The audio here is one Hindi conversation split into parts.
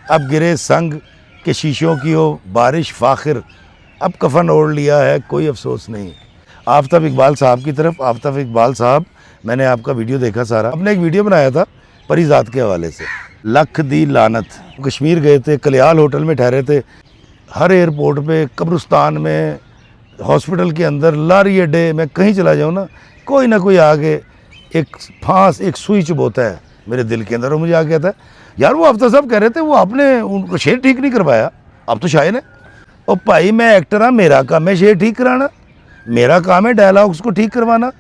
अब गिरे संग के शीशों की हो बारिश फ़ाखिर, अब कफन ओढ़ लिया है कोई अफसोस नहीं। आफ्ताब इकबाल साहब की तरफ। आफ्ताब इकबाल साहब, मैंने आपका वीडियो देखा सारा। आपने एक वीडियो बनाया था परिजात के हवाले से, लख दी लानत। कश्मीर गए थे, कलियाल होटल में ठहरे थे, हर एयरपोर्ट पे, कब्रिस्तान में, हॉस्पिटल के अंदर, लारी अड्डे में कहीं चला जाऊँ ना, कोई ना कोई आगे एक फांस, एक सुई चुभोता है मेरे दिल के अंदर। और मुझे आगे कहता है यार वो आफ्ताब साहब कह रहे थे वो आपने उनको शेर ठीक नहीं करवाया, आप तो शायर हैं। और भाई मैं एक्टर हाँ, मेरा काम है शेर ठीक कराना, मेरा काम है डायलॉग्स को ठीक करवाना।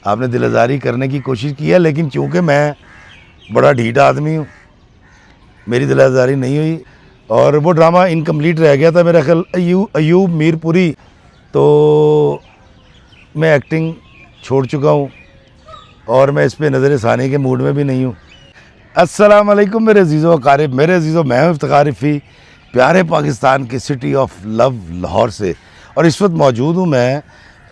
आपने दिल आज़ारी करने की कोशिश की है, लेकिन चूँकि मैं बड़ा ढीठ आदमी हूँ, मेरी दिल आज़ारी नहीं हुई और वो ड्रामा इनकम्प्लीट रह गया था मेरा ख्याल। अयूब मीरपुरी, तो मैं एक्टिंग छोड़ चुका हूँ और मैं इस पर नज़र सानी के मूड में भी नहीं हूँ। अस्सलाम वालेकुम मेरे अज़ीज़ों अकारिब, मेरे अज़ीज़ों, मैं हूँ इफ्तिखार रफ़ी, प्यारे पाकिस्तान की सिटी ऑफ लव लाहौर से। और इस वक्त मौजूद हूँ मैं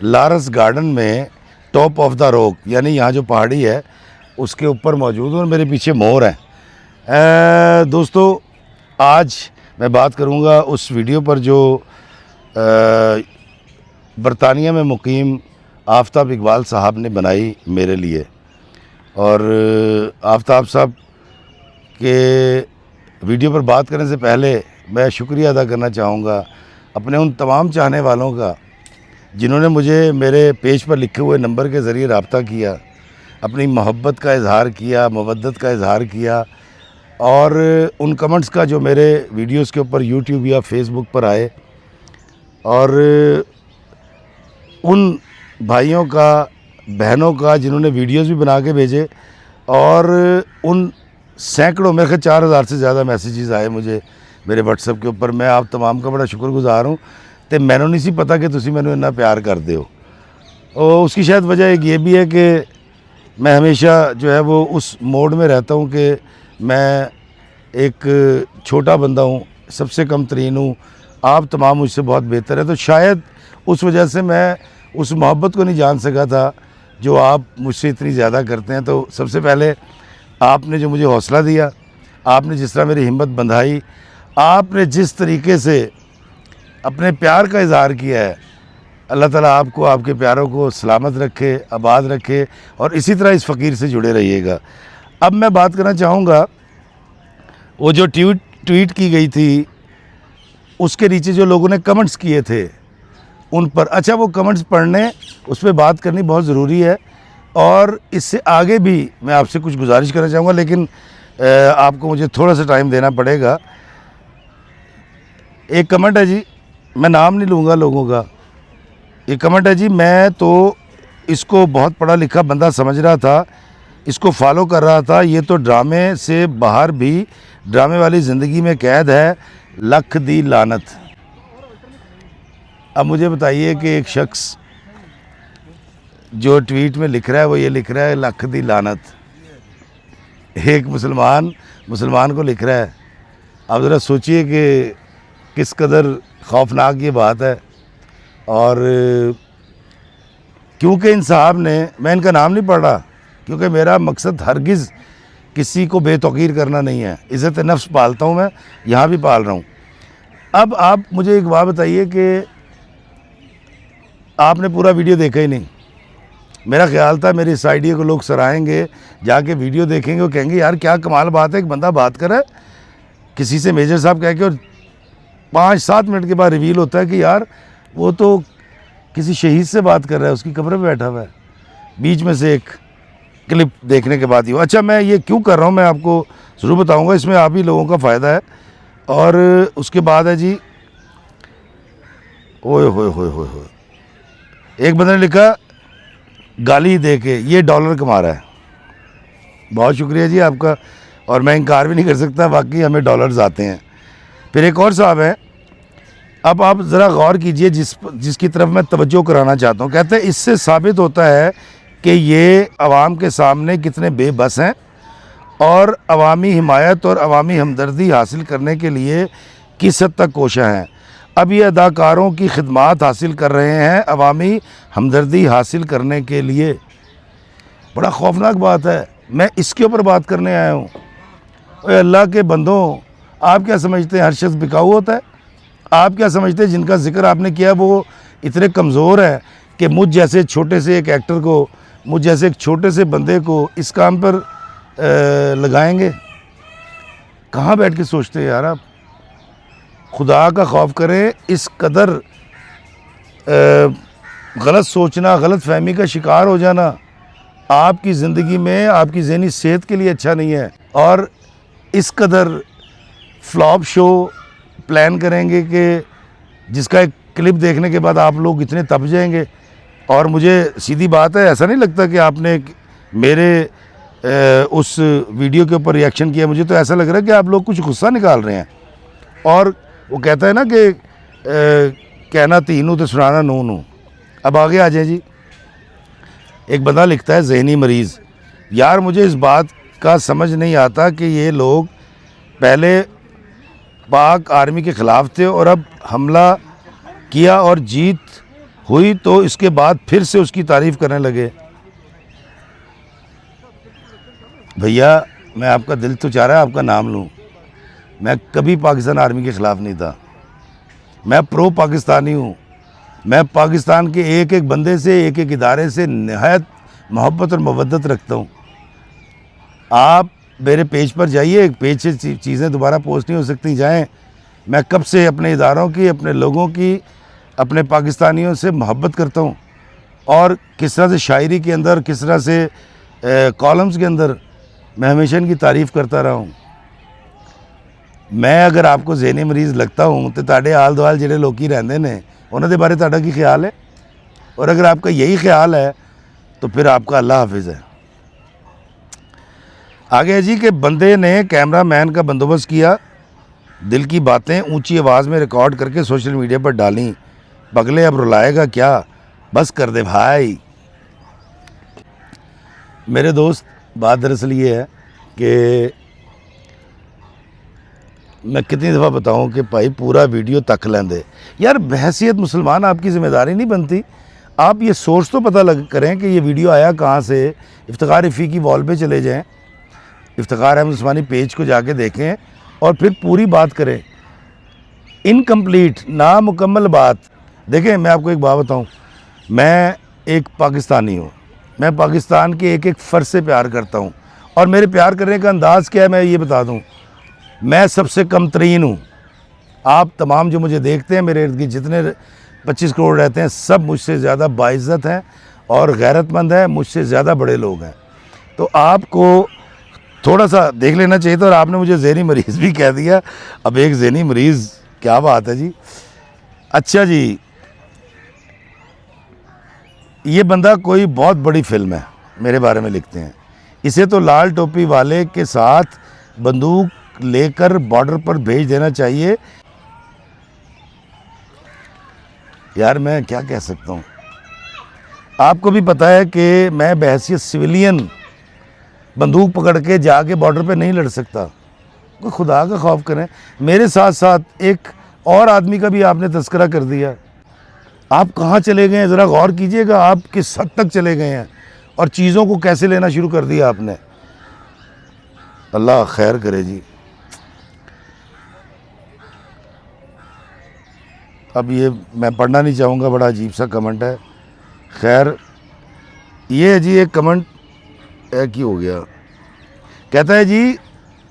लारस गार्डन में, टॉप ऑफ द रॉक, यानी यहाँ जो पहाड़ी है उसके ऊपर मौजूद हूँ और मेरे पीछे मोर हैं। दोस्तों आज मैं बात करूँगा उस वीडियो पर जो बरतानिया में मुकीम आफ्ताब इकबाल साहब ने बनाई मेरे लिए। और आफ्ताब साहब के वीडियो पर बात करने से पहले मैं शुक्रिया अदा करना चाहूँगा अपने उन तमाम चाहने वालों का जिन्होंने मुझे मेरे पेज पर लिखे हुए नंबर के ज़रिए रब्ता किया, अपनी मोहब्बत का इज़हार किया, मवद्दत का इज़हार किया, और उन कमेंट्स का जो मेरे वीडियोस के ऊपर यूट्यूब या फेसबुक पर आए, और उन भाइयों का, बहनों का जिन्होंने वीडियोस भी बना के भेजे, और उन सैकड़ों, मेरे ख्याल 4000 से ज़्यादा मैसेजेस आए मुझे मेरे व्हाट्सएप के ऊपर। मैं आप तमाम का बड़ा शुक्रगुजार हूँ। तो मैंने नहीं सी पता कि तुसी मैंने इतना प्यार करते हो। और उसकी शायद वजह एक ये भी है कि मैं हमेशा जो है वो उस मोड में रहता हूँ कि मैं एक छोटा बंदा हूँ, सबसे कम तरीन हूँ, आप तमाम मुझसे बहुत बेहतर है। तो शायद उस वजह से मैं उस मोहब्बत को नहीं जान सका था जो आप मुझसे इतनी ज़्यादा करते हैं। तो सबसे पहले आपने जो मुझे हौसला दिया, आपने जिस तरह मेरी हिम्मत बंधाई, आपने जिस तरीके से अपने प्यार का इज़हार किया है, अल्लाह ताला आपको, आपके प्यारों को सलामत रखे, आबाद रखे, और इसी तरह इस फ़कीर से जुड़े रहिएगा। अब मैं बात करना चाहूँगा वो जो ट्वीट की गई थी, उसके नीचे जो लोगों ने कमेंट्स किए थे उन पर। अच्छा, वो कमेंट्स पढ़ने, उस पर बात करनी बहुत ज़रूरी है, और इससे आगे भी मैं आपसे कुछ गुजारिश करना चाहूँगा, लेकिन आपको मुझे थोड़ा सा टाइम देना पड़ेगा। एक कमेंट है जी, मैं नाम नहीं लूँगा लोगों का, एक कमेंट है जी, मैं तो इसको बहुत पढ़ा लिखा बंदा समझ रहा था, इसको फॉलो कर रहा था, ये तो ड्रामे से बाहर भी ड्रामे वाली ज़िंदगी में कैद है, लख दी लानत। अब मुझे बताइए कि एक शख्स जो ट्वीट में लिख रहा है वो ये लिख रहा है लख दी लानत, एक मुसलमान को लिख रहा है। अब ज़रा सोचिए कि किस कदर खौफनाक ये बात है। और क्योंकि इन साहब ने, मैं इनका नाम नहीं पढ़ रहा क्योंकि मेरा मकसद हरगिज़ किसी को बेतौकीर करना नहीं है, इज़्ज़त नफ्स पालता हूँ मैं, यहाँ भी पाल रहा हूँ। अब आप मुझे एक बात बताइए कि आपने पूरा वीडियो देखा ही नहीं। मेरा ख्याल था मेरी इस आइडिया को लोग सराहेंगे, जाके वीडियो देखेंगे, वो कहेंगे यार क्या कमाल बात है, एक बंदा बात कर रहा है किसी से मेजर साहब कह के, और 5-7 मिनट के बाद रिवील होता है कि यार वो तो किसी शहीद से बात कर रहा है, उसकी कब्र पे बैठा हुआ है। बीच में से एक क्लिप देखने के बाद ही। अच्छा, मैं ये क्यों कर रहा हूँ मैं आपको ज़रूर बताऊँगा, इसमें आप ही लोगों का फ़ायदा है। और उसके बाद है जी, ओए होए होए होए होए, एक बंदे ने लिखा गाली दे के ये डॉलर कमा रहा है। बहुत शुक्रिया जी आपका, और मैं इनकार भी नहीं कर सकता, वाकई हमें डॉलर्स आते हैं। फिर एक और साहब हैं, अब आप ज़रा गौर कीजिए जिसकी तरफ मैं तवज्जो कराना चाहता हूँ। कहते हैं इससे साबित होता है कि ये आवाम के सामने कितने बेबस हैं और अवामी हिमायत और अवामी हमदर्दी हासिल करने के लिए किस हद तक कोशा हैं। अब ये अदाकारों की खिदमात हासिल कर रहे हैं अवामी हमदर्दी हासिल करने के लिए। बड़ा खौफनाक बात है, मैं इसके ऊपर बात करने आया हूँ। ओए अल्लाह के बंदों, आप क्या समझते हैं हर शख्स बिकाऊ होता है? आप क्या समझते हैं जिनका जिक्र आपने किया वो इतने कमज़ोर है कि मुझ जैसे छोटे से एक एक्टर को, मुझ जैसे एक छोटे से बंदे को इस काम पर लगाएंगे? कहाँ बैठ के सोचते हैं यार आप? खुदा का खौफ करें। इस कदर गलत सोचना, गलत फहमी का शिकार हो जाना आपकी ज़िंदगी में, आपकी ज़हनी सेहत के लिए अच्छा नहीं है। और इस कदर फ्लॉप शो प्लान करेंगे कि जिसका एक क्लिप देखने के बाद आप लोग इतने तप जाएंगे। और मुझे सीधी बात है, ऐसा नहीं लगता कि आपने मेरे उस वीडियो के ऊपर रिएक्शन किया, मुझे तो ऐसा लग रहा है कि आप लोग कुछ गुस्सा निकाल रहे हैं। और वो कहता है ना कि कहना तीनों तो सुनाना नूनू। अब आगे आ जाए जी। एक बंदा लिखता है ज़हनी मरीज़। यार मुझे इस बात का समझ नहीं आता कि ये लोग पहले पाक आर्मी के ख़िलाफ़ थे और अब हमला किया और जीत हुई तो इसके बाद फिर से उसकी तारीफ़ करने लगे। भैया मैं आपका दिल तो चाह रहा है आपका नाम लूँ। मैं कभी पाकिस्तान आर्मी के ख़िलाफ़ नहीं था। मैं प्रो पाकिस्तानी हूँ। मैं पाकिस्तान के एक एक बंदे से, एक एक इदारे से निहायत मोहब्बत और मवद्दत रखता हूँ। आप मेरे पेज पर जाइए, पेज से चीज़ें दोबारा पोस्ट नहीं हो सकती। जाएं। मैं कब से अपने इदारों की, अपने लोगों की, अपने पाकिस्तानियों से मोहब्बत करता हूँ। और किस तरह से शायरी के अंदर, किस तरह से कॉलम्स के अंदर मैं हमेशा इनकी तारीफ़ करता रहा हूँ। मैं अगर आपको ज़हनी मरीज़ लगता हूँ तो ताड़े आल दुआल जिहड़े लोग रहंदे ने उन्हां दे बारे तुहाडा की ख्याल है? और अगर आपका यही ख्याल है तो फिर आपका अल्लाह हाफिज़ है। आगे है जी कि बंदे ने कैमरा मैन का बंदोबस्त किया, दिल की बातें ऊंची आवाज़ में रिकॉर्ड करके सोशल मीडिया पर डाली। पगले अब रुलाएगा क्या, बस कर दे भाई। मेरे दोस्त बात दरअसल ये है कि मैं कितनी दफ़ा बताऊं कि भाई पूरा वीडियो तक लेंदे। यार बहैसियत मुसलमान आपकी ज़िम्मेदारी नहीं बनती। आप ये सोच तो पता लग करें कि ये वीडियो आया कहाँ से। इफ्तिखार रफ़ी की वॉल पे चले जाएं, इफ्तिखार अहमद उस्मानी पेज को जाके देखें और फिर पूरी बात करें। इनकम्प्लीट, नामुकम्मल बात। देखें मैं आपको एक बात बताऊँ, मैं एक पाकिस्तानी हूँ। मैं पाकिस्तान के एक एक फ़र्द से प्यार करता हूँ। और मेरे प्यार करने का अंदाज़ क्या है मैं ये बता दूँ। मैं सबसे कम तरीन हूँ। आप तमाम जो मुझे देखते हैं, मेरे इर्द गिर्द जितने 25 करोड़ रहते हैं, सब मुझसे ज़्यादा बाइज़्ज़त हैं और गैरतमंद हैं, मुझसे ज़्यादा बड़े लोग हैं। तो आपको थोड़ा सा देख लेना चाहिए था। और आपने मुझे ज़हनी मरीज़ भी कह दिया। अब एक ज़हनी मरीज़, क्या बात है जी। अच्छा जी, ये बंदा कोई बहुत बड़ी फ़िल्म है मेरे बारे में लिखते हैं। इसे तो लाल टोपी वाले के साथ बंदूक लेकर बॉर्डर पर भेज देना चाहिए। यार मैं क्या कह सकता हूँ। आपको भी पता है कि मैं बहैसियत सिविलियन बंदूक पकड़ के जाके बॉर्डर पे नहीं लड़ सकता। कोई खुदा का खौफ करें। मेरे साथ साथ एक और आदमी का भी आपने तस्करा कर दिया। आप कहाँ चले गए हैं ज़रा गौर कीजिएगा। आप किस हद तक चले गए हैं और चीज़ों को कैसे लेना शुरू कर दिया आपने। अल्लाह खैर करे जी। अब ये मैं पढ़ना नहीं चाहूँगा, बड़ा अजीब सा कमेंट है। खैर ये है जी एक कमेंट एक ही हो गया। कहता है जी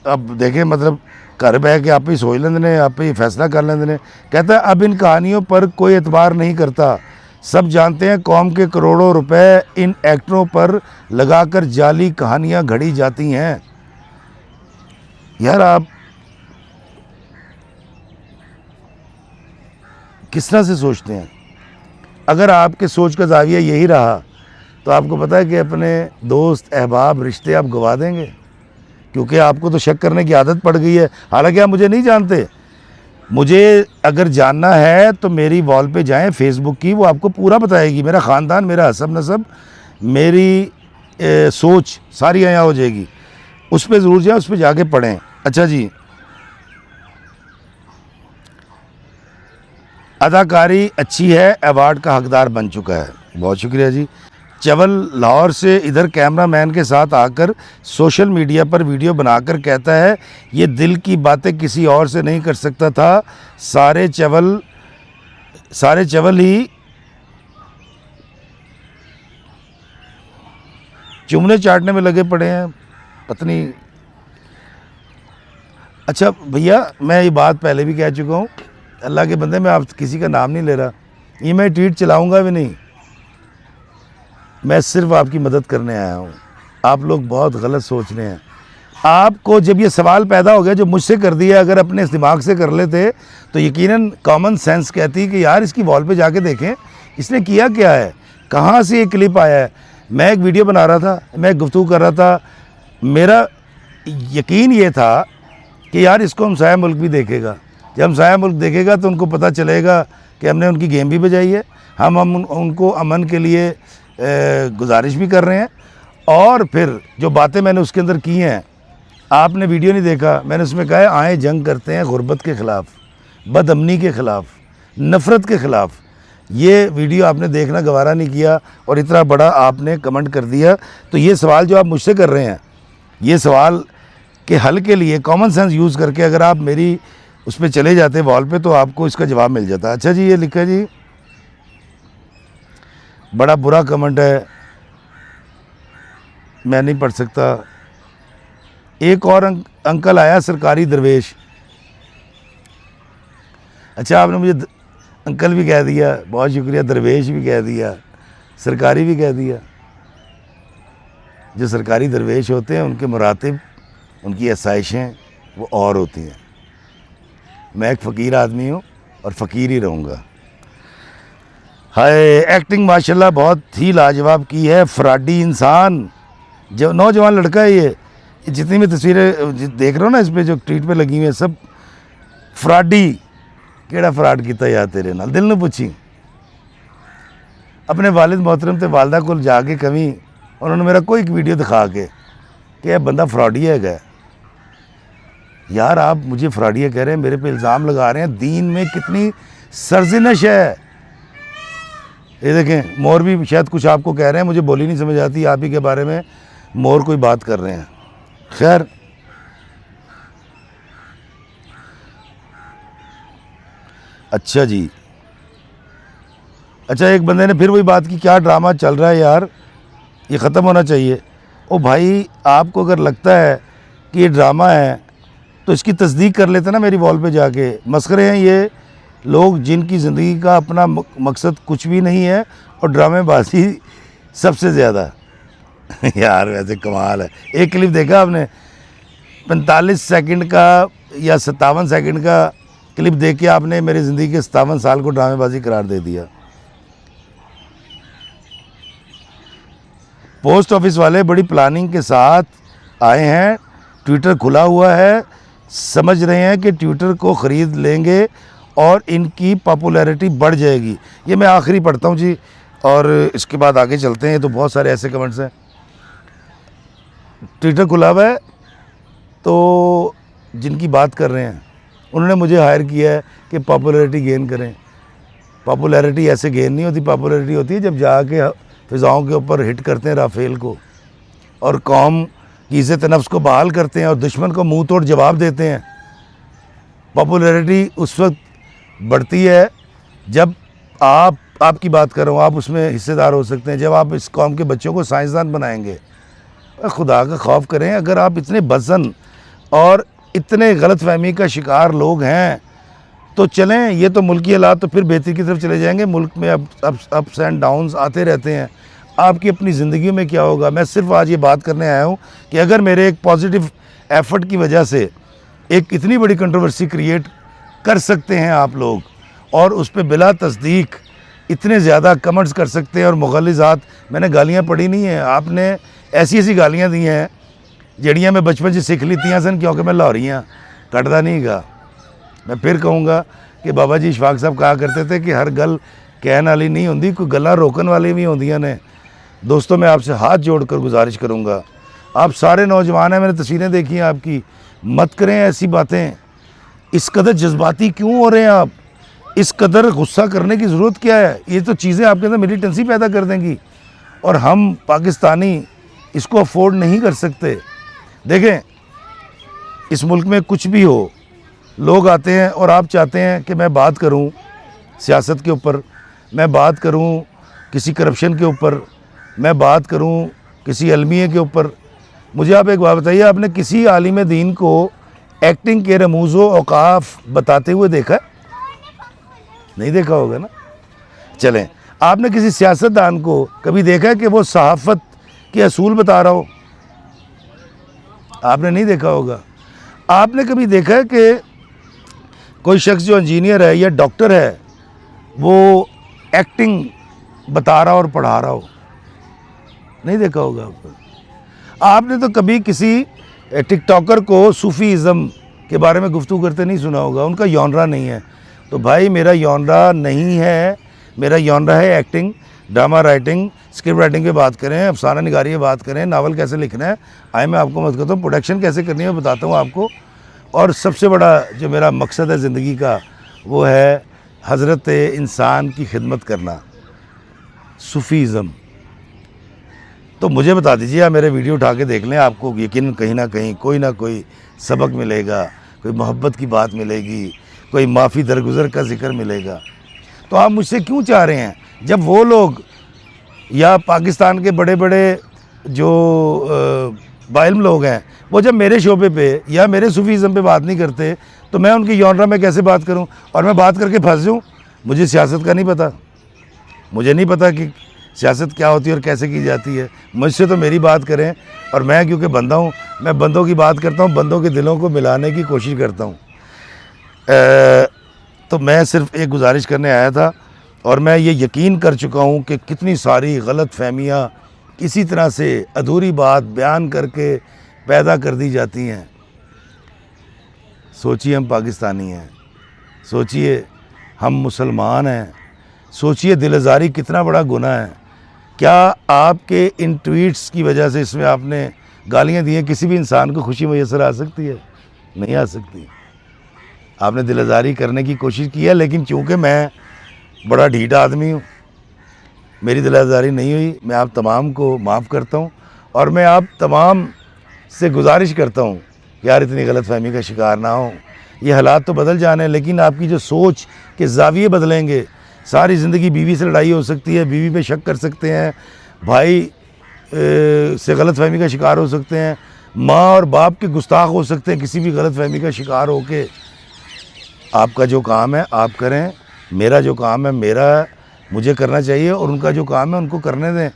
अब देखें मतलब घर बह के आप ही सोच लेंदे ने, आप ही फैसला कर लेंदे ने। कहता है अब इन कहानियों पर कोई एतबार नहीं करता। सब जानते हैं कौम के करोड़ों रुपए इन एक्टरों पर लगाकर जाली कहानियाँ घड़ी जाती हैं। यार आप किस तरह से सोचते हैं? अगर आपके सोच का ज़ाविया यही रहा तो आपको पता है कि अपने दोस्त, अहबाब, रिश्ते आप गवा देंगे। क्योंकि आपको तो शक करने की आदत पड़ गई है। हालांकि आप मुझे नहीं जानते। मुझे अगर जानना है तो मेरी वॉल पे जाएं फेसबुक की, वो आपको पूरा बताएगी। मेरा ख़ानदान, मेरा हसब नसब, मेरी सोच सारी यहाँ हो जाएगी। उस पर ज़रूर जाएँ, उस पर जाके पढ़ें। अच्छा जी, अदाकारी अच्छी है, अवार्ड का हकदार बन चुका है। बहुत शुक्रिया जी। चवल लाहौर से इधर कैमरामैन के साथ आकर सोशल मीडिया पर वीडियो बनाकर कहता है ये दिल की बातें किसी और से नहीं कर सकता था, सारे चवल ही चुमने चाटने में लगे पड़े हैं पत्नी। अच्छा भैया, मैं ये बात पहले भी कह चुका हूँ, अल्लाह के बंदे, मैं आप किसी का नाम नहीं ले रहा, ये मैं ट्वीट चलाऊँगा भी नहीं, मैं सिर्फ आपकी मदद करने आया हूँ। आप लोग बहुत गलत सोच रहे हैं। आपको जब ये सवाल पैदा हो गया जो मुझसे कर दिया, अगर अपने इस दिमाग से कर लेते तो यकीनन कॉमन सेंस कहती कि यार इसकी वॉल पे जाके देखें इसने किया क्या है, कहाँ से ये क्लिप आया है। मैं एक वीडियो बना रहा था, मैं गुफ्तगू कर रहा था, मेरा यकीन ये था कि यार इसको हमसाया मुल्क भी देखेगा, जब हमसाया मुल्क देखेगा तो उनको पता चलेगा कि हमने उनकी गेम भी बजाई है, हम उनको अमन के लिए गुजारिश भी कर रहे हैं। और फिर जो बातें मैंने उसके अंदर की हैं, आपने वीडियो नहीं देखा, मैंने उसमें कहा है आए जंग करते हैं गुर्बत के ख़िलाफ़, बदअमनी के ख़िलाफ़, नफ़रत के ख़िलाफ़। ये वीडियो आपने देखना गवारा नहीं किया और इतना बड़ा आपने कमेंट कर दिया। तो ये सवाल जो आप मुझसे कर रहे हैं, ये सवाल के हल के लिए कॉमन सेंस यूज़ करके अगर आप मेरी उस पर चले जाते वॉल पे तो आपको इसका जवाब मिल जाता। अच्छा जी, ये लिखा जी, बड़ा बुरा कमेंट है, मैं नहीं पढ़ सकता। एक और अंकल आया, सरकारी दरवेश। अच्छा, आपने मुझे अंकल भी कह दिया, बहुत शुक्रिया, दरवेश भी कह दिया, सरकारी भी कह दिया। जो सरकारी दरवेश होते हैं उनके मुरातिब, उनकी आसाइशें वो और होती हैं। मैं एक फ़कीर आदमी हूँ और फ़कीर ही रहूँगा। हाय, एक्टिंग माशाल्लाह बहुत ही लाजवाब की है। फ्रॉडी इंसान, जो नौजवान लड़का है ये जितनी भी तस्वीरें देख रहे हो ना इस पर जो ट्वीट पे लगी हुई है, सब फ्रॉडी। केड़ा फ्रॉड किया यार तेरे नाल, दिल ने पूछी। अपने वालिद मोहतरम ते वालदा को जाके कभी उन्होंने मेरा कोई वीडियो दिखा के कि यह बंदा फ्रॉडिया है। यार आप मुझे फ्रॉडिया कह रहे हैं, मेरे पे इल्ज़ाम लगा रहे हैं। दीन में कितनी सरजिनश है। ये देखें, मोर भी शायद कुछ आपको कह रहे हैं, मुझे बोली नहीं समझ आती, आप ही के बारे में मोर कोई बात कर रहे हैं। खैर, अच्छा जी, अच्छा एक बंदे ने फिर वही बात की, क्या ड्रामा चल रहा है यार, ये ख़त्म होना चाहिए। ओ भाई, आपको अगर लगता है कि ये ड्रामा है तो इसकी तस्दीक कर लेते ना मेरी वॉल पे जाके। मस्खरे हैं ये लोग जिनकी ज़िंदगी का अपना मकसद कुछ भी नहीं है और ड्रामेबाजी सबसे ज़्यादा। यार वैसे कमाल है। एक क्लिप देखा आपने 45 सेकंड का या 57 सेकंड का क्लिप देख के आपने मेरी ज़िंदगी के 57 साल को ड्रामेबाजी करार दे दिया। पोस्ट ऑफिस वाले बड़ी प्लानिंग के साथ आए हैं, ट्विटर खुला हुआ है, समझ रहे हैं कि ट्विटर को ख़रीद लेंगे और इनकी पॉपुलैरिटी बढ़ जाएगी। ये मैं आखिरी पढ़ता हूँ जी और इसके बाद आगे चलते हैं। तो बहुत सारे ऐसे कमेंट्स हैं। ट्विटर खुला हुआ है तो जिनकी बात कर रहे हैं उन्होंने मुझे हायर किया है कि पॉपुलैरिटी गेन करें। पॉपुलैरिटी ऐसे गेन नहीं होती, पॉपुलैरिटी होती है जब जाके फ़िज़ाओं के ऊपर हिट करते हैं राफेल को और कौम की इज़्ज़त नफ्स को बहाल करते हैं और दुश्मन को मुंह तोड़ जवाब देते हैं। पॉपुलैरिटी उस वक्त बढ़ती है जब आपकी बात कर रहा हूँ, आप उसमें हिस्सेदार हो सकते हैं जब आप इस कौम के बच्चों को साइंसदान बनाएंगे। खुदा का खौफ करें, अगर आप इतने बज़न और इतने गलतफहमी का शिकार लोग हैं तो चलें। ये तो मुल्की हालात तो फिर बेहतरी की तरफ चले जाएंगे। मुल्क में अप्स एंड डाउन्स आते रहते हैं। आपकी अपनी ज़िंदगी में क्या होगा। मैं सिर्फ आज ये बात करने आया हूँ कि अगर मेरे एक पॉजिटिव एफ़र्ट की वजह से एक इतनी बड़ी कंट्रोवर्सी क्रिएट कर सकते हैं आप लोग और उस पर बिला तस्दीक इतने ज़्यादा कमेंट्स कर सकते हैं और मुग़ल्लिज़ात, मैंने गालियाँ पढ़ी नहीं हैं, आपने ऐसी ऐसी गालियाँ दी हैं जड़ियाँ मैं बचपन से सीख लीतियाँ सन क्योंकि मैं लाहौरियाँ कटदा नहीं गा। मैं फिर कहूँगा कि बाबा जी इशफाक साहब कहा करते थे कि हर गल कहने वाली नहीं होंदी, कोई गल्लां रोकन वाली भी होंदियां ने। दोस्तों, मैं आपसे हाथ जोड़कर गुजारिश करूँगा, आप सारे नौजवान हैं, मैंने तस्वीरें देखी हैं आपकी, मत करें ऐसी बातें। इस कदर जज्बाती क्यों हो रहे हैं आप, इस कदर गुस्सा करने की ज़रूरत क्या है। ये तो चीज़ें आपके अंदर मिलिटेंसी पैदा कर देंगी और हम पाकिस्तानी इसको अफोर्ड नहीं कर सकते। देखें, इस मुल्क में कुछ भी हो, लोग आते हैं और आप चाहते हैं कि मैं बात करूं सियासत के ऊपर, मैं बात करूं किसी करप्शन के ऊपर, मैं बात करूं किसी अलमिये के ऊपर। मुझे आप एक बात बताइए, आपने किसी आलिम दीन को एक्टिंग के रमूज़ो औकाफ बताते हुए देखा है? नहीं देखा होगा ना। चलें, आपने किसी सियासतदान को कभी देखा है कि वो सहाफ़त के असूल बता रहा हो? आपने नहीं देखा होगा। आपने कभी देखा है कि कोई शख्स जो इंजीनियर है या डॉक्टर है वो एक्टिंग बता रहा और पढ़ा रहा हो? नहीं देखा होगा आपको। आपने तो कभी किसी टिकटॉकर को सूफ़ीज़म के बारे में गुफ्तगू करते नहीं सुना होगा। उनका जॉनरा नहीं है। तो भाई, मेरा जॉनरा नहीं है, मेरा जॉनरा है acting, drama writing, script writing पे बात करें, अफसाना निगारी पे बात करें, नावल कैसे लिखना है आए मैं आपको मदद करता हूँ, प्रोडक्शन कैसे करनी है बताता हूँ आपको। और सबसे बड़ा जो मेरा मकसद है ज़िंदगी का वो है हज़रत इंसान की खिदमत करना, सूफ़ीज़म। तो मुझे बता दीजिए, आप मेरे वीडियो उठा के देख लें, आपको यकीन कहीं ना कहीं कोई ना कोई सबक मिलेगा, कोई मोहब्बत की बात मिलेगी, कोई माफ़ी दरगुज़र का ज़िक्र मिलेगा। तो आप मुझसे क्यों चाह रहे हैं, जब वो लोग या पाकिस्तान के बड़े बड़े जो बाइल्म लोग हैं वो जब मेरे शोबे पे या मेरे सूफ़ीज़म पे बात नहीं करते, तो मैं उनकी जॉनरा में कैसे बात करूं? और मैं बात करके फंस जाऊँ? मुझे सियासत का नहीं पता, मुझे नहीं पता कि सियासत क्या होती है और कैसे की जाती है। मुझसे तो मेरी बात करें, और मैं क्योंकि बंदा हूँ, मैं बंदों की बात करता हूँ, बंदों के दिलों को मिलाने की कोशिश करता हूँ। तो मैं सिर्फ़ एक गुजारिश करने आया था, और मैं ये यकीन कर चुका हूँ कि कितनी सारी गलत फहमियाँ इसी तरह से अधूरी बात बयान करके पैदा कर दी जाती हैं। सोचिए, हम पाकिस्तानी हैं, सोचिए हम मुसलमान हैं, सोचिए दिल आज़ारी कितना बड़ा गुनाह है। क्या आपके इन ट्वीट्स की वजह से, इसमें आपने गालियाँ दी हैं, किसी भी इंसान को खुशी मैसर आ सकती है? नहीं आ सकती। आपने दिल आज़ारी करने की कोशिश की है, लेकिन चूँकि मैं बड़ा ढीठ आदमी हूँ, मेरी दिल आज़ारी नहीं हुई। मैं आप तमाम को माफ़ करता हूँ, और मैं आप तमाम से गुजारिश करता हूँ कि यार इतनी गलत फहमी का शिकार ना हो। ये हालात तो बदल जाने, लेकिन आपकी जो सोच के ज़ाविये बदलेंगे। सारी ज़िंदगी बीवी से लड़ाई हो सकती है, बीवी पे शक कर सकते हैं, भाई से गलत फहमी का शिकार हो सकते हैं, माँ और बाप के गुस्ताख हो सकते हैं किसी भी गलत फहमी का शिकार हो के। आपका जो काम है आप करें, मेरा जो काम है मेरा मुझे करना चाहिए, और उनका जो काम है उनको करने दें।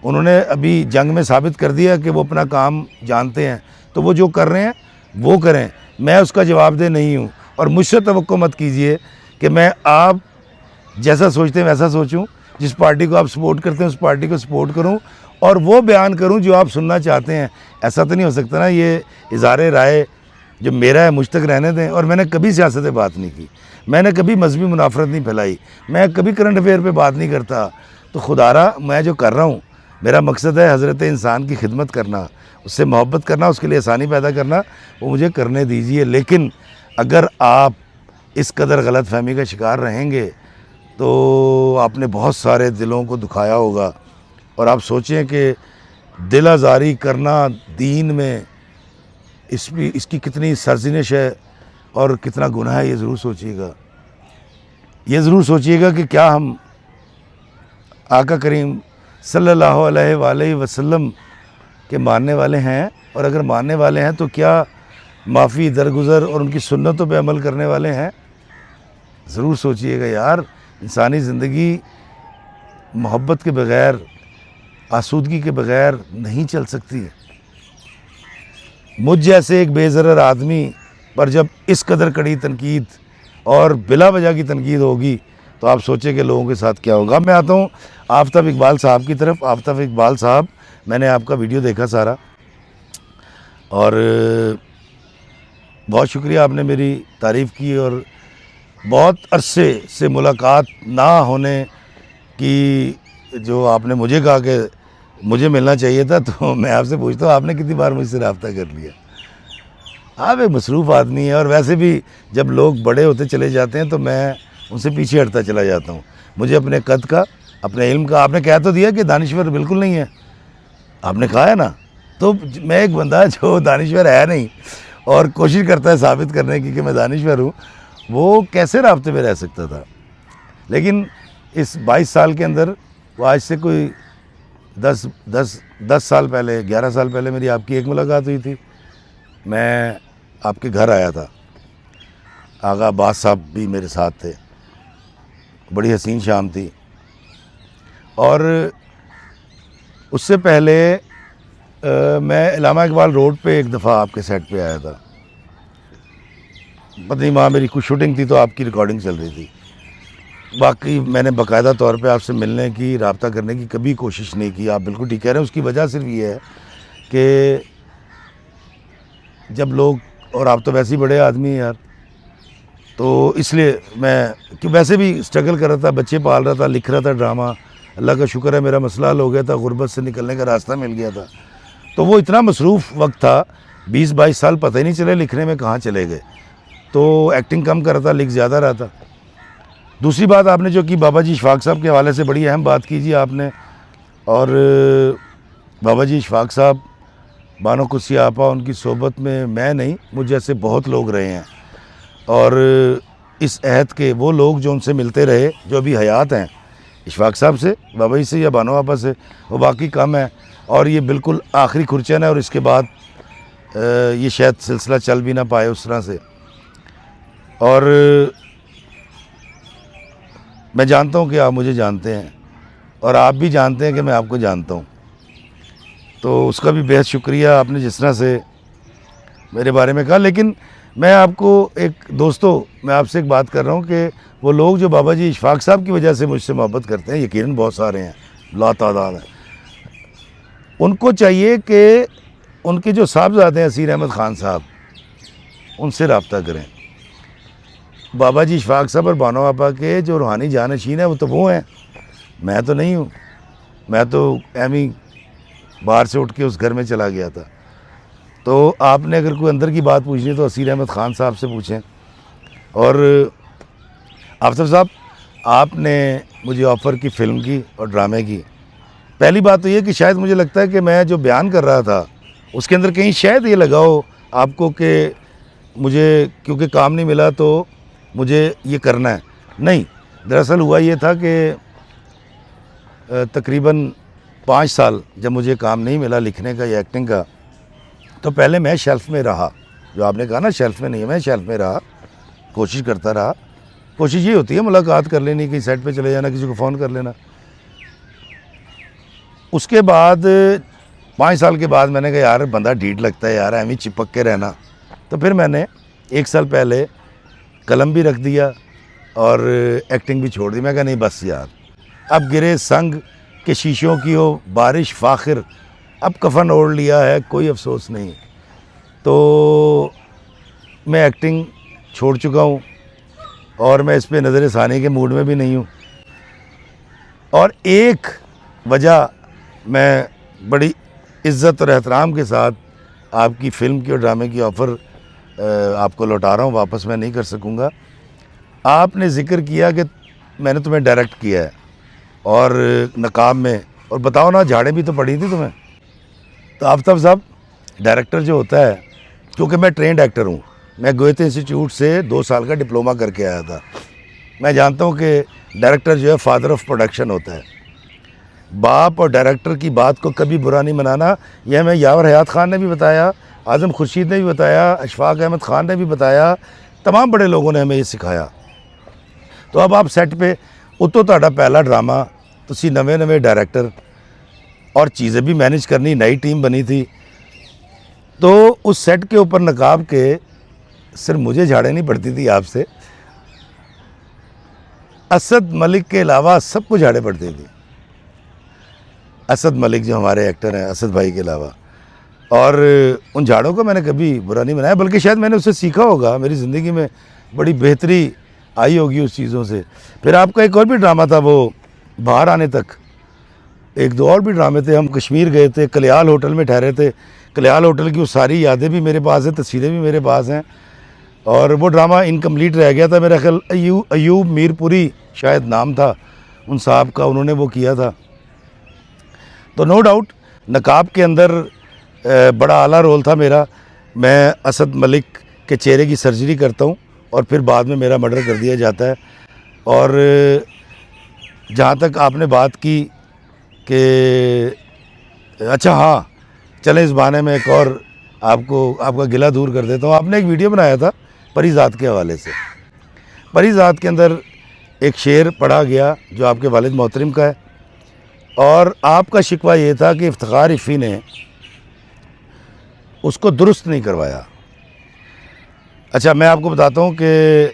उन्होंने अभी जंग में साबित कर दिया कि वो अपना काम जानते हैं, तो वो जो कर रहे हैं वो करें। मैं उसका जवाबदेह नहीं हूँ, और मुझसे तवक्को मत कीजिए कि मैं आप जैसा सोचते हैं वैसा सोचूं, जिस पार्टी को आप सपोर्ट करते हैं उस पार्टी को सपोर्ट करूं, और वो बयान करूं जो आप सुनना चाहते हैं। ऐसा तो नहीं हो सकता ना। ये इज़हार राय जो मेरा है मुझ तक रहने दें। और मैंने कभी सियासत पे बात नहीं की, मैंने कभी मजहबी मुनाफरत नहीं फैलाई, मैं कभी करंट अफेयर पे बात नहीं करता। तो खुदारा मैं जो कर रहा हूँ, मेरा मकसद है हज़रत इंसान की खिदमत करना, उससे मोहब्बत करना, उसके लिए आसानी पैदा करना, वो मुझे करने दीजिए। लेकिन अगर आप इस कदर गलत फहमी का शिकार रहेंगे तो आपने बहुत सारे दिलों को दुखाया होगा। और आप सोचें कि दिल आज़ारी करना दीन में इसकी कितनी सरज़निश है और कितना गुनाह है। ये ज़रूर सोचिएगा, ये ज़रूर सोचिएगा कि क्या हम आका करीम सल्लल्लाहु अलैहि वसल्लम के मानने वाले हैं, और अगर मानने वाले हैं तो क्या माफ़ी दरगुज़र और उनकी सुन्नतों पे अमल करने वाले हैं? ज़रूर सोचिएगा यार। इंसानी ज़िंदगी मोहब्बत के बग़ैर, आसूदगी के बग़ैर नहीं चल सकती। मुझ जैसे एक बेज़रर आदमी पर जब इस कदर कड़ी तनकीद और बिला वजह की तनकीद होगी, तो आप सोचें कि लोगों के साथ क्या होगा। मैं आता हूँ आफ्ताब इकबाल साहब की तरफ। आफ्ताब इकबाल साहब, मैंने आपका वीडियो देखा सारा, और बहुत शुक्रिया, आपने मेरी तारीफ़ की। और बहुत अरसे से मुलाकात ना होने की जो आपने मुझे कहा कि मुझे मिलना चाहिए था, तो मैं आपसे पूछता हूँ आपने कितनी बार मुझसे रब्ता कर लिया? आप एक मसरूफ़ आदमी है, और वैसे भी जब लोग बड़े होते चले जाते हैं तो मैं उनसे पीछे हटता चला जाता हूँ। मुझे अपने कद का अपने इल्म का। आपने कह तो दिया कि दानिश्वर बिल्कुल नहीं है, आपने कहा है ना। तो मैं एक बंदा जो दानिश्वर है नहीं और कोशिश करता है साबित करने की कि मैं दानिश्वर हूँ, वो कैसे राब्ते में रह सकता था। लेकिन इस 22 साल के अंदर, वो आज से कोई 10 साल पहले, 11 साल पहले मेरी आपकी एक मुलाकात हुई थी। मैं आपके घर आया था, आगा अब्बास साहब भी मेरे साथ थे, बड़ी हसीन शाम थी। और उससे पहले मैं इलामा इकबाल रोड पे एक दफ़ा आपके सेट पे आया था। पता नहीं वहाँ मेरी कुछ शूटिंग थी तो आपकी रिकॉर्डिंग चल रही थी। बाकी मैंने बाकायदा तौर पे आपसे मिलने की, रब्ता करने की कभी कोशिश नहीं की। आप बिल्कुल ठीक कह रहे हैं। उसकी वजह सिर्फ ये है कि जब लोग, और आप तो वैसे ही बड़े आदमी हैं यार, तो इसलिए मैं कि वैसे भी स्ट्रगल कर रहा था, बच्चे पाल रहा था, लिख रहा था ड्रामा। अल्लाह का शुक्र है मेरा मसला हल हो गया था, गुर्बत से निकलने का रास्ता मिल गया था। तो वो इतना मसरूफ़ वक्त था, 20-22 साल पता ही नहीं चले लिखने में कहाँ चले गए। तो एक्टिंग कम कर रहा था, लिख ज़्यादा रहा था। दूसरी बात आपने जो कि बाबा जी इशफाक साहब के हवाले से बड़ी अहम बात कीजिए आपने। और बाबा जी इशफाक साहब, बानो कुर्सी आपा, उनकी सोबत में मैं नहीं, मुझ जैसे बहुत लोग रहे हैं। और इस अहद के वो लोग जो उनसे मिलते रहे, जो अभी हयात हैं, इशफाक साहब से, बाबा जी से या बानो आपा से, वो बाकी कम है। और ये बिल्कुल आखिरी खुरचन है, और इसके बाद ये शायद सिलसिला चल भी ना पाए उस तरह से। और मैं जानता हूँ कि आप मुझे जानते हैं, और आप भी जानते हैं कि मैं आपको जानता हूँ। तो उसका भी बेहद शुक्रिया, आपने जिस तरह से मेरे बारे में कहा। लेकिन मैं आपको दोस्तों, मैं आपसे एक बात कर रहा हूँ कि वो लोग जो बाबा जी इशफाक साहब की वजह से मुझसे मोहब्बत करते हैं, यकीनन बहुत सारे हैं, लातादाद हैं, उनको चाहिए कि उनके जो साहबजादे हैं असीर अहमद ख़ान साहब, उनसे रब्ता करें। बाबा जी इशफाक साहब और बानो आपा के जो रूहानी जानशीन है वो हैं, मैं तो नहीं हूँ। मैं तो एमी बाहर से उठ के उस घर में चला गया था। तो आपने अगर कोई अंदर की बात पूछनी तो असीर अहमद ख़ान साहब से पूछें। और आफताब साहब, आपने मुझे ऑफ़र की फ़िल्म की और ड्रामे की। पहली बात तो ये कि शायद मुझे लगता है कि मैं जो बयान कर रहा था उसके अंदर कहीं शायद ये लगा हो आपको कि मुझे क्योंकि काम नहीं मिला तो मुझे ये करना है। नहीं, दरअसल हुआ ये था कि तकरीबन 5 साल जब मुझे काम नहीं मिला लिखने का या एक्टिंग का, तो पहले मैं शेल्फ में रहा। जो आपने कहा ना शेल्फ में नहीं है, मैं शेल्फ में रहा, कोशिश करता रहा। कोशिश ये होती है मुलाकात कर लेनी, कहीं सेट पे चले जाना, किसी को फ़ोन कर लेना। उसके बाद 5 साल के बाद मैंने कहा यार बंदा ढीठ लगता है यार, एम ही चिपक के रहना। तो फिर मैंने 1 साल पहले कलम भी रख दिया और एक्टिंग भी छोड़ दी। मैं कहा नहीं बस यार, अब गिरे संग के शीशों की हो बारिश फ़ाखिर, अब कफन ओढ़ लिया है कोई अफसोस नहीं। तो मैं एक्टिंग छोड़ चुका हूँ और मैं इस पे नज़र सानी के मूड में भी नहीं हूँ। और एक वजह, मैं बड़ी इज़्ज़त और एहतराम के साथ आपकी फ़िल्म की और ड्रामे की ऑफ़र आपको लौटा रहा हूँ, वापस मैं नहीं कर सकूँगा। आपने ज़िक्र किया कि मैंने तुम्हें डायरेक्ट किया है और नकाब में, और बताओ ना झाड़ें भी तो पड़ी थी तुम्हें। तो आफताब साहब, डायरेक्टर जो होता है, क्योंकि मैं ट्रेंड एक्टर हूँ, मैं गोयते इंस्टीट्यूट से 2 साल का डिप्लोमा करके आया था। मैं जानता हूँ कि डायरेक्टर जो है फादर ऑफ प्रोडक्शन होता है। बाप और डायरेक्टर की बात को कभी बुरा नहीं मनाना, यह मैं यावर हयात ख़ान ने भी बताया, आज़म खुर्शीद ने भी बताया, अशफाक अहमद ख़ान ने भी बताया, तमाम बड़े लोगों ने हमें ये सिखाया। तो अब आप सेट पे उतो तुहाडा पहला ड्रामा, तुसी नवे डायरेक्टर, और चीज़ें भी मैनेज करनी, नई टीम बनी थी। तो उस सेट के ऊपर नकाब के सिर्फ मुझे झाड़े नहीं पड़ती थी आपसे, असद मलिक के अलावा सबको झाड़े पड़ती थी। असद मलिक जो हमारे एक्टर हैं, असद भाई के अलावा। और उन झाड़ों को मैंने कभी बुरा नहीं बनाया, बल्कि शायद मैंने उससे सीखा होगा, मेरी ज़िंदगी में बड़ी बेहतरी आई होगी उस चीज़ों से। फिर आपका एक और भी ड्रामा था, वो बाहर आने तक 1-2 और भी ड्रामे थे। हम कश्मीर गए थे, कल्याल होटल में ठहरे थे। कल्याल होटल की वो सारी यादें भी मेरे पास हैं, तस्वीरें भी मेरे पास हैं। और वो ड्रामा इनकम्प्लीट रह गया था मेरा ख्याल, अयूब मीरपुरी शायद नाम था। उन साहब का उन्होंने वो किया था। तो नो डाउट नकाब के अंदर बड़ा आला रोल था मेरा। मैं असद मलिक के चेहरे की सर्जरी करता हूँ और फिर बाद में मेरा मर्डर कर दिया जाता है। और जहाँ तक आपने बात की कि अच्छा हाँ, चलें इस बहाने में एक और आपका गिला दूर कर देता हूँ। आपने एक वीडियो बनाया था परीज़ात के हवाले से। परीज़ात के अंदर एक शेर पढ़ा गया जो आपके वालिद मोहतरम का है, और आपका शिकवा ये था कि इफ्तिखार इफ़ी ने उसको दुरुस्त नहीं करवाया। अच्छा, मैं आपको बताता हूँ कि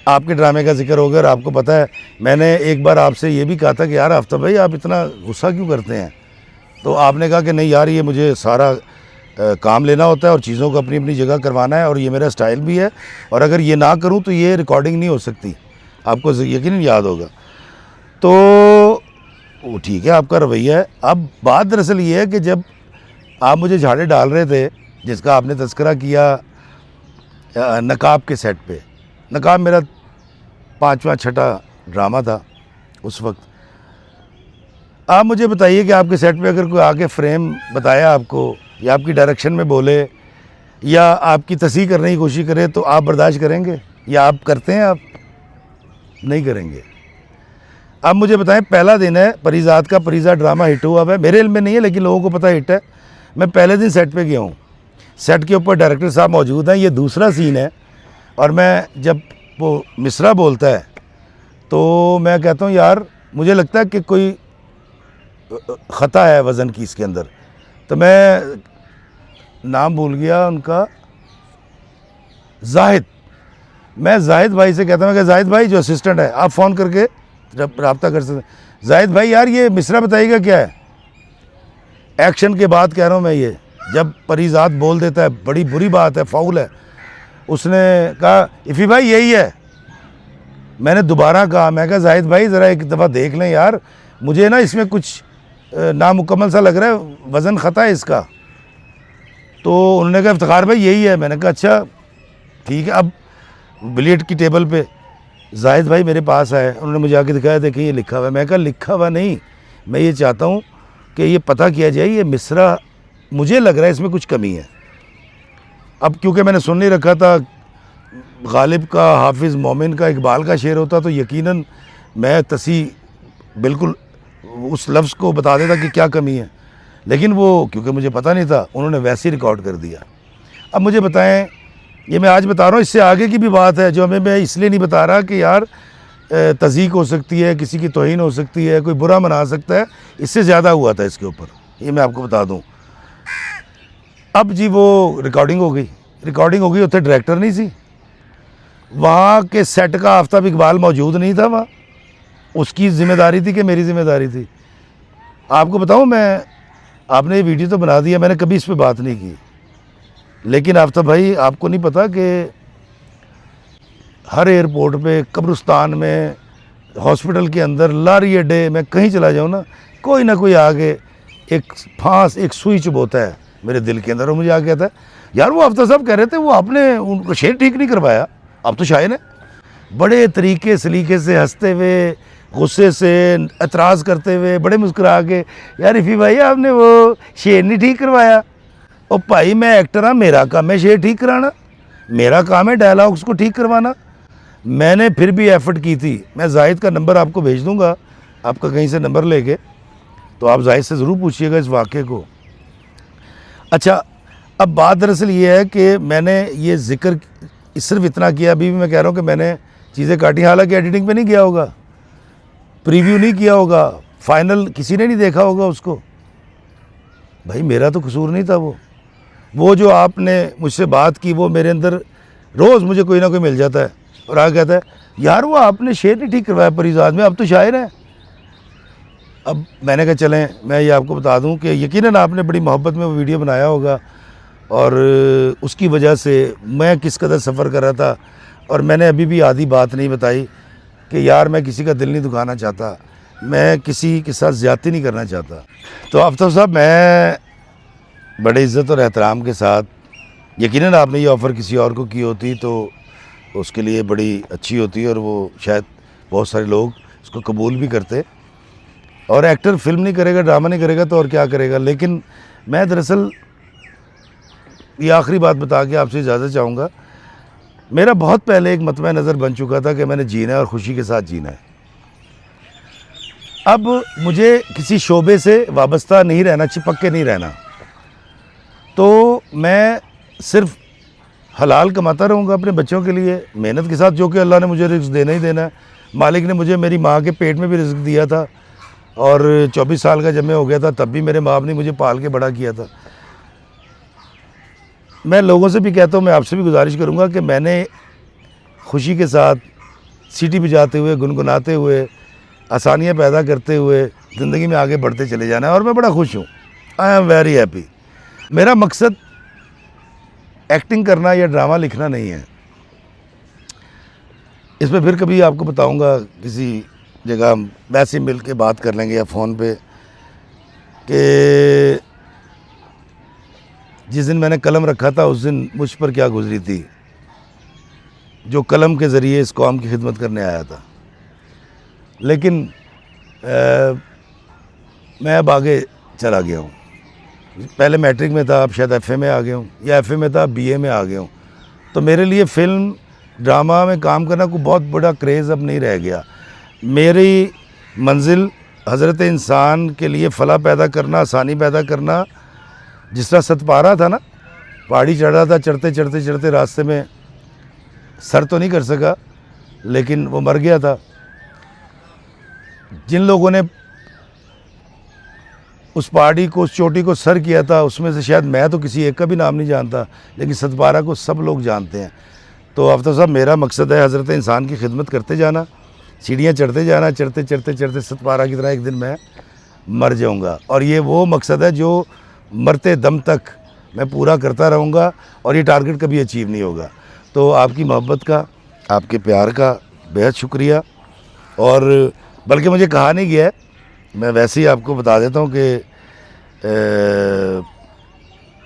आपके ड्रामे का जिक्र हो गया और आपको पता है मैंने एक बार आपसे ये भी कहा था कि यार आफ्ताब भाई आप इतना गुस्सा क्यों करते हैं। तो आपने कहा कि नहीं यार, ये मुझे सारा काम लेना होता है और चीज़ों को अपनी अपनी जगह करवाना है और ये मेरा स्टाइल भी है, और अगर ये ना करूँ तो ये रिकॉर्डिंग नहीं हो सकती। आपको यकीनन याद होगा। तो वो ठीक है, आपका रवैया है। अब बात दरअसल ये है कि जब आप मुझे झाड़े डाल रहे थे, जिसका आपने तज़किरा किया नकाब के सेट पे, नकाब मेरा 5वां 6ठा ड्रामा था उस वक्त। आप मुझे बताइए कि आपके सेट पे अगर कोई आके फ्रेम बताया आपको या आपकी डायरेक्शन में बोले या आपकी तस्हीह करने की कोशिश करे तो आप बर्दाश्त करेंगे या आप करते हैं? आप नहीं करेंगे। अब मुझे बताएं, पहला दिन है परीज़ात का, परीज़ात ड्रामा हिट हुआ है, मेरे इल्म में नहीं है लेकिन लोगों को पता हिट है। मैं पहले दिन सेट पे गया हूँ, सेट के ऊपर डायरेक्टर साहब मौजूद हैं, ये दूसरा सीन है, और मैं जब वो मिसरा बोलता है तो मैं कहता हूँ यार मुझे लगता है कि कोई ख़ता है वज़न की इसके अंदर। तो मैं नाम भूल गया उनका, जाहिद। मैं जाहिद भाई से कहता हूँ कि जाहिद भाई जो असिस्टेंट है, आप फ़ोन करके रब्ता कर सकते हैं। जाहिद भाई यार ये मिसरा बताइएगा क्या है। एक्शन के बाद कह रहा हूँ मैं, ये जब परीज़ात बोल देता है बड़ी बुरी बात है, फाउल है। उसने कहा इफ़ी भाई यही है। मैंने दोबारा कहा, मैं कहा जाहिद भाई ज़रा एक दफ़ा देख लें यार, मुझे ना इसमें कुछ नामुकम्मल सा लग रहा है, वज़न ख़ता है इसका। तो उन्होंने कहा इफ्तिखार भाई यही है। मैंने कहा अच्छा ठीक है। अब बिलियर्ड की टेबल पे जाहिद भाई मेरे पास आए, उन्होंने मुझे आके दिखाया, देखिए ये लिखा हुआ है। मैं कहा लिखा हुआ नहीं, मैं ये चाहता हूँ कि ये पता किया जाए ये मिसरा, मुझे लग रहा है इसमें कुछ कमी है। अब क्योंकि मैंने सुन नहीं रखा था, गालिब का, हाफिज़ मोमिन का, इकबाल का शेर होता तो यकीनन मैं बिल्कुल उस लफ्ज़ को बता देता कि क्या कमी है, लेकिन वो क्योंकि मुझे पता नहीं था उन्होंने वैसे ही रिकॉर्ड कर दिया। अब मुझे बताएं, ये मैं आज बता रहा हूँ, इससे आगे की भी बात है जो मैं इसलिए नहीं बता रहा कि यार तज़ीक हो सकती है, किसी की तौहीन हो सकती है, कोई बुरा मना सकता है, इससे ज़्यादा हुआ था इसके ऊपर, ये मैं आपको बता दूँ। अब जी वो रिकॉर्डिंग हो गई, उत्थे डायरेक्टर नहीं सी, वहाँ के सेट का आफ्ताब इकबाल मौजूद नहीं था वहाँ, उसकी ज़िम्मेदारी थी कि मेरी ज़िम्मेदारी थी। आपको बताऊँ मैं, आपने ये वीडियो तो बना दिया, मैंने कभी इस पर बात नहीं की, लेकिन आफ्ताब भाई आपको नहीं पता कि हर एयरपोर्ट पे, कब्रिस्तान में, हॉस्पिटल के अंदर, लारी अड्डे में कहीं चला जाऊँ ना कोई आगे एक सुई चुभोता है मेरे दिल के अंदर, और मुझे आगे कहता है यार वो आफ्ताब साहब कह रहे थे वो आपने उनको शेर ठीक नहीं करवाया, आप तो शायर हैं। बड़े तरीके सलीके से हंसते हुए, गुस्से से एतराज़ करते हुए, बड़े मुस्कुरा के, यार इफ़ी भाई आपने वो शेर नहीं ठीक करवाया। और भाई मैं एक्टर हाँ, मेरा काम है शेर ठीक कराना, मेरा काम है डायलॉग्स को ठीक करवाना। मैंने फिर भी एफ़र्ट की थी। मैं जाहिद का नंबर आपको भेज दूंगा, आपका कहीं से नंबर लेके, तो आप जाहिद से ज़रूर पूछिएगा इस वाक़े को। अच्छा, अब बात दरअसल ये है कि मैंने ये ज़िक्र सिर्फ इतना किया, अभी भी मैं कह रहा हूँ कि मैंने चीज़ें काटी, हालांकि एडिटिंग पे नहीं किया होगा, प्रीव्यू नहीं किया होगा, फाइनल किसी ने नहीं देखा होगा उसको। भाई मेरा तो कसूर नहीं था। वो जो आपने मुझसे बात की, वो मेरे अंदर रोज़ मुझे कोई ना कोई मिल जाता है और आगे कहता है यार वो आपने शेर नहीं ठीक करवाया परीज़ात में, अब तो शायर हैं। अब मैंने कहा चलें मैं ये आपको बता दूं कि यकीनन आपने बड़ी मोहब्बत में वो वीडियो बनाया होगा, और उसकी वजह से मैं किस कदर सफ़र कर रहा था। और मैंने अभी भी आधी बात नहीं बताई कि यार मैं किसी का दिल नहीं दुखाना चाहता, मैं किसी के साथ ज़्यादती नहीं करना चाहता। तो आफ्ताब साहब, मैं बड़े इज़्ज़त और एहतराम के साथ, यकीनन आपने ये ऑफ़र किसी और को की होती तो उसके लिए बड़ी अच्छी होती, और वो शायद बहुत सारे लोग उसको कबूल भी करते। और एक्टर फिल्म नहीं करेगा, ड्रामा नहीं करेगा तो और क्या करेगा। लेकिन मैं दरअसल ये आखिरी बात बता के आपसे इजाज़त चाहूँगा। मेरा बहुत पहले एक मतवा नज़र बन चुका था कि मैंने जीना है और ख़ुशी के साथ जीना है। अब मुझे किसी शोबे से वाबस्ता नहीं रहना, चिपक के नहीं रहना। तो मैं सिर्फ हलाल कमाता रहूँगा अपने बच्चों के लिए मेहनत के साथ, जो कि अल्लाह ने मुझे रिज़्क़ देना ही देना है। मालिक ने मुझे मेरी माँ के पेट में भी रिज़्क़ दिया था और 24 साल का जब मैं हो गया था तब भी मेरे माँ बाप ने मुझे पाल के बड़ा किया था। मैं लोगों से भी कहता हूँ, मैं आपसे भी गुजारिश करूँगा कि मैंने खुशी के साथ सीटी बजाते हुए, गुनगुनाते हुए, आसानियाँ पैदा करते हुए ज़िंदगी में आगे बढ़ते चले जाना है और मैं बड़ा खुश हूँ। I am very happy. मेरा मकसद एक्टिंग करना या ड्रामा लिखना नहीं है। इसमें फिर कभी आपको बताऊँगा, किसी जगह हम वैसे मिल के बात कर लेंगे या फ़ोन पे, कि जिस दिन मैंने कलम रखा था उस दिन मुझ पर क्या गुजरी थी, जो कलम के ज़रिए इस कौम की खिदमत करने आया था। लेकिन मैं अब आगे चला गया हूँ। पहले मैट्रिक में था, अब शायद एफ़ए में आ गया हूँ, या एफ़ए में था बीए में आ गया हूँ। तो मेरे लिए फ़िल्म ड्रामा में काम करना कोई बहुत बड़ा क्रेज़ अब नहीं रह गया। मेरी मंजिल हज़रत इंसान के लिए फला पैदा करना, आसानी पैदा करना। जिस तरह सतपारा था ना, पहाड़ी चढ़ रहा था, चढ़ते चढ़ते चढ़ते रास्ते में सर तो नहीं कर सका लेकिन वो मर गया था। जिन लोगों ने उस पहाड़ी को, उस चोटी को सर किया था, उसमें से शायद मैं तो किसी एक का भी नाम नहीं जानता, लेकिन सतपारा को सब लोग जानते हैं। तो आफ्ताब साहब, मेरा मकसद है हज़रत इंसान की खिदमत करते जाना, सीढ़ियाँ चढ़ते जाना, चढ़ते चढ़ते चढ़ते सतपारा की तरह एक दिन मैं मर जाऊंगा। और ये वो मकसद है जो मरते दम तक मैं पूरा करता रहूँगा और ये टारगेट कभी अचीव नहीं होगा। तो आपकी मोहब्बत का, आपके प्यार का बेहद शुक्रिया। और बल्कि मुझे कहा नहीं गया है, मैं वैसे ही आपको बता देता हूँ कि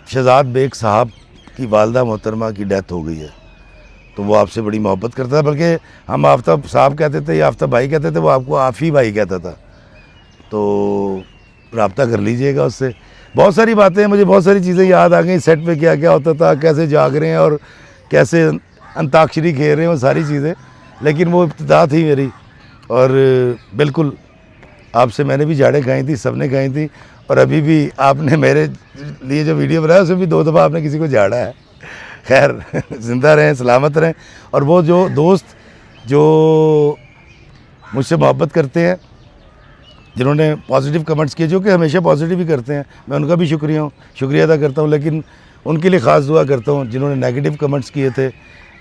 शहजाद बेग साहब की वालदा मोहतरमा की डेथ हो गई है। तो वो आपसे बड़ी मोहब्बत करता था, बल्कि हम आफ्ताब साहब कहते थे या आफ्ताब भाई कहते थे, वो आपको आफ़ी भाई कहता था। तो रब्ता कर लीजिएगा उससे। बहुत सारी बातें, मुझे बहुत सारी चीज़ें याद आ गई, सेट पे क्या क्या होता था, कैसे जाग रहे हैं और कैसे अंताक्षरी खेल रहे हैं, वो सारी चीज़ें। लेकिन वो इब्तिदा थी मेरी, और बिल्कुल आपसे मैंने भी झाड़ें खाई थी, सबने खाई थी। और अभी भी आपने मेरे लिए जो वीडियो बनाया उसमें भी 2 दफ़ा आपने किसी को झाड़ा है। खैर, ज़िंदा रहें, सलामत रहें। और वो जो दोस्त जो मुझसे मोहब्बत करते हैं, जिन्होंने पॉजिटिव कमेंट्स किए, जो कि हमेशा पॉजिटिव ही करते हैं, मैं उनका भी शुक्रिया अदा करता हूँ। लेकिन उनके लिए ख़ास दुआ करता हूँ जिन्होंने नेगेटिव कमेंट्स किए थे।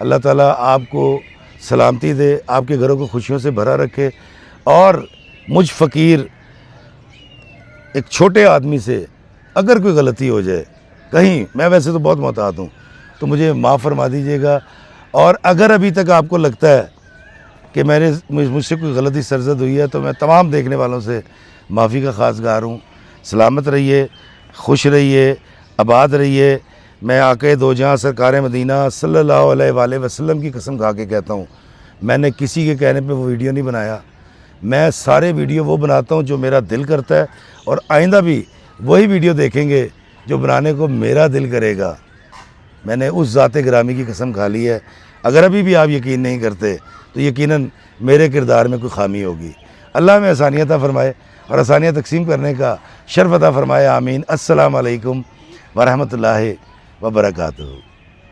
अल्लाह ताला आपको सलामती दे, आपके घरों को खुशियों से भरा रखे। और मुझ फ़कीर एक छोटे आदमी से अगर कोई गलती हो जाए कहीं, मैं वैसे तो बहुत मोहतात हूँ, तो मुझे माफ़ फरमा दीजिएगा। और अगर अभी तक आपको लगता है कि मुझसे कोई गलती सरजद हुई है, तो मैं तमाम देखने वालों से माफ़ी का ख़ासगार हूँ। सलामत रहिए, खुश रहिए, आबाद रहिए। मैं आके दो जहाँ सरकार मदीना सल्लल्लाहु अलैहि वसल्लम की कसम खा के कहता हूँ, मैंने किसी के कहने पे वो वीडियो नहीं बनाया। मैं सारे वीडियो वो बनाता हूँ जो मेरा दिल करता है, और आइंदा भी वही वीडियो देखेंगे जो बनाने को मेरा दिल करेगा। मैंने उस ज़ाते गिरामी की कसम खा ली है। अगर अभी भी आप यकीन नहीं करते तो यकीनन मेरे किरदार में कोई खामी होगी। अल्लाह में आसानियत अता फ़रमाए और आसानियाँ तकसीम करने का शर्फ़ अता फ़रमाए। आमीन। अस्सलाम अलैकुम व रहमतुल्लाहि व बरकातुहू।